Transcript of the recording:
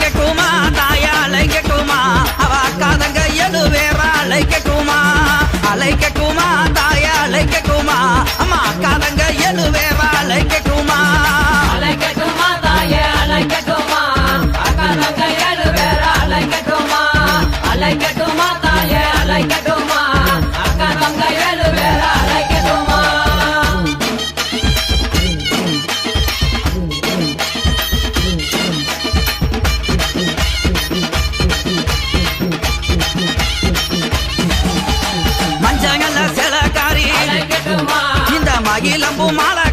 அழைக்கட்டுமா தாயா அழைக்கட்டுமா அவ அக்காதங்க எழுவேறா அழைக்கட்டுமா அழைக்கட்டுமா தாயா அழைக்கட்டுமா அம்மா அக்காதங்க எழுவேறா அழைக்கட்டுமா அழைக்கட்டுமா தாயே அழைக்கட்டுமா அக்காதங்க எழுவேறா அழைக்கட்டுமா அழைக்கட்டுமா தாயே அழைக்கட்டுமா அக்காதங்க எழுவேறா அழைக்கட்டுமா மஞ்சங்கல்ல சிலக்காரி இந்த மகிழம்பு மாலை